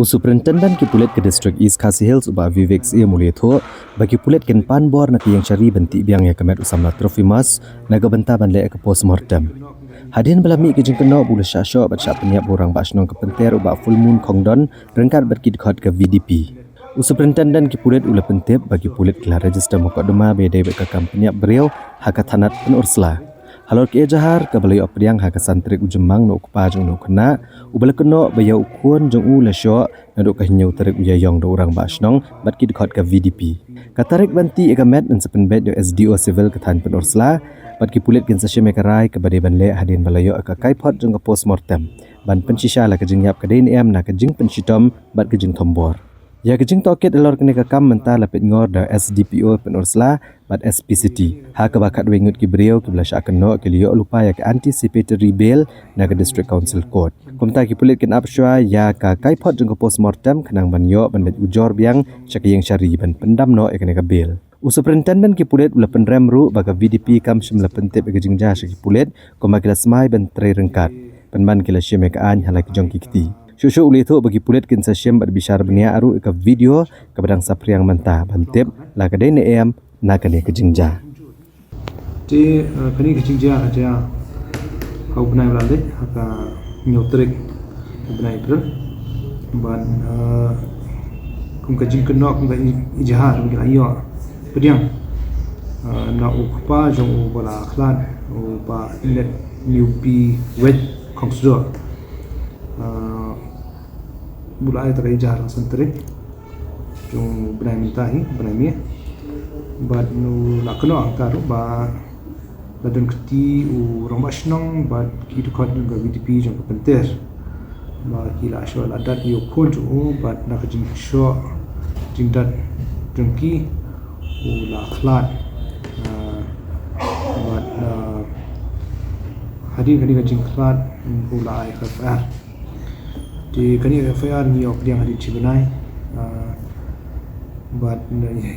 Superintendent ki pulet ke district East Khasi Hills uba Vivek ia mulai tho bagi pulet ken panbor na yang cari benti biang ya kemet usamna Trophimos naga benta ban le ke post mortem. Hadin belami ke jeng kena bulu syasyo bat syak penyiap orang basnong ke penter uba full moon kongdon rengkat berkid khot ke VDP. Superintendent ki pulet ula pentip bagi pulet kelah register mukadama bedai ke kampanyap beriau hakatanat penursla. Halor ke jahar ke balai opriang haka santrik ujemang no kupa jeng no kena ubala kena bayau ukun jeng u lasyo naduk ke hinyau tarik uyayong do orang basnong bat ki dekat ke VDP. Katarik banti egamet dan sepenbet do SDO civil ke tan penursla bat ki pulit kin sasya mekarai ke badai banle hadin balayo ke kaipot jeng ke post mortem ban pensisya la ke jengyap ke DNM na ke jeng pensitom bat ke jeng tombor. Ya kejing toket alor kene kakam mentar lapit ngor da SDPO penursla bat SPCT. Ha ke bakat wengut ki beriau ke belas akan no ke liok lupa ya ke anticipatory bail na ke district council court. Komta ki pulit kin apswa ya ka kaipot jeng ke post mortem kenang ban yo ban bet ujor biang syaki yang syari ban pendam no ya kene ke bail. Superintendent ki pulit ula penrem ru baga VDP kam shimla pentip ke jeng jah syaki pulit koma kila semai ban trai rengkat. Penban kila syem ke an halak jong ki kiti. Syushu uli itu bagi pulit kinsa syem berbicara benia aru ke video ke badang sapriang mentah bantip la ke dene em na ke ke jingja. Ti kani ke jingja aja kau benai beralih haka nyotrik benai ber ban kum ke jing kenok kum ke ijahar kum ke ayo pediang na ukpa jong bala khlan upa net newbie wet kongsdo mulai dari jalan sentri, jung benai mintahi benai mie, bad nu nak kena angkar ba badan keti u rombas nong bad kita kau juga VDP jung kepenter, ba kila asal adat yo kun tu bad nak jing show jing dat jungki u la khlat, bad hadir jing khlat u la IFR. Di kani FIR ni ok yang hadit cibenai but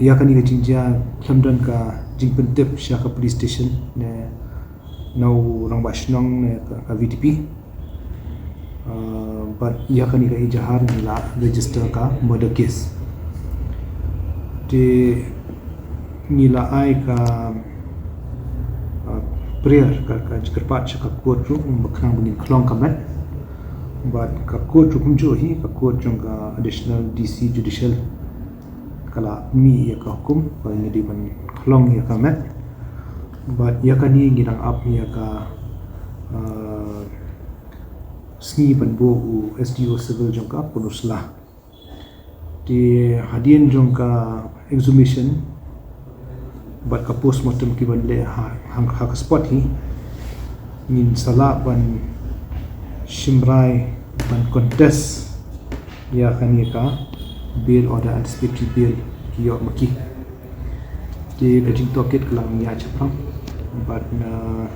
ya kani ke jinja London ka Jingbit sya ka police station ne nau orang basnong ne ka VDP but ya kani ke ijahar ni la register ka murder case di nila ai ka prayer ka kerpat sya ka court room bakang bengin Khlong kamet but ka court hukum jo hi ka court jong ka additional DC judicial kala mi ya ka hukum ka ni di ban Khlong ya ka met but ya ka ni ngirang up ya ka sni ban bo u SDO civil jong ka penursla di hadian jong ka exhumation but ka postmortem ki ban le hang ka spot hi min sala ban shimrai ban contest ya kani ka bail order anticipatory bail ki yo maki di kajing toket kelang ya chapang but na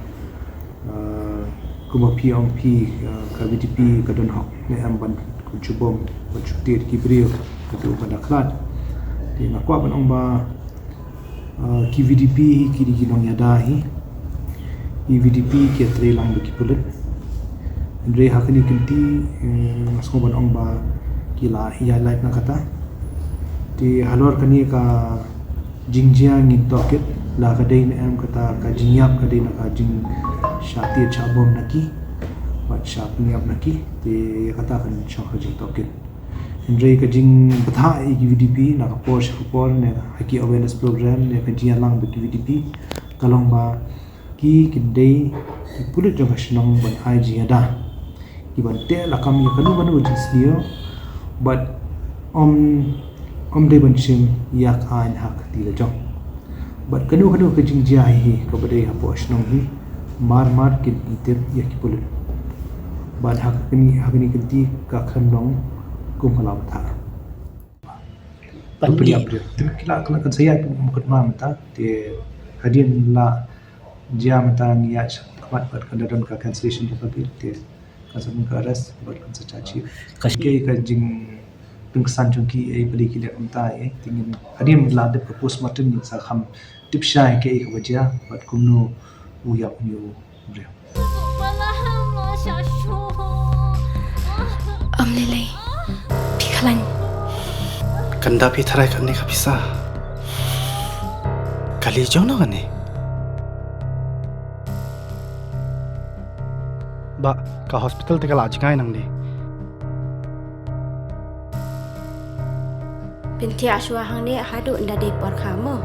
kuma PMP ka VDP ka don hok ne amban ku chubom ku chuktir ki brio tu pada klat di nakwa ban ong ba ki VDP ki di nong yadahi VDP ki trelang beki pulut Andre hakani kinti masko ban ong ba kila ya light na kata di halor kani ka jingjia ngin toket la ka dei na am kata ka jingyap ka dei na ka jing shati chabom naki bat shap nyap naki di kata kan chong ka jing toket Andre ka jing batha i VDP na ka posh for ne haki awareness program ne ka jia lang beki VDP kalong ba ki kindei pulut jong hasnong ban IG ada iban te la kam ya kanu banu jisio but om de ban sim yak an hak ti la jong but kanu ke jing jai hi ko bade ha poshnong hi mar kin itep ya ki pul but hak ni kinti ka khanong kum hala tha pan pri kila kan saya mukut ma mata te hadin la jia mata ni ya khabat kan dalam ka cancellation di pabil te kasam ka arrest buat kan secaci kaske ka jing pingsan jungki ai beli ki le amta ai tingin hadim la de propose matin ni sa kham tip shai ke ka wajia buat kumno u ya u bre amlelai Kanda pi tharai kan ni kapisa. Kali jono kan ni. Ba ka hospital te kala ajkai nang ni. Binti aswa hang ni hadu nda de por kamu.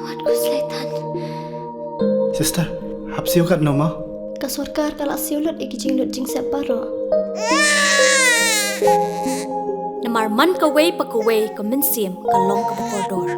What was Leitan? Sister, hapsiu kat no ma. Ka sarkar kala siulut ikijing jing separo. Namar man ka way pa ka way ka min siem ka long ka koridor.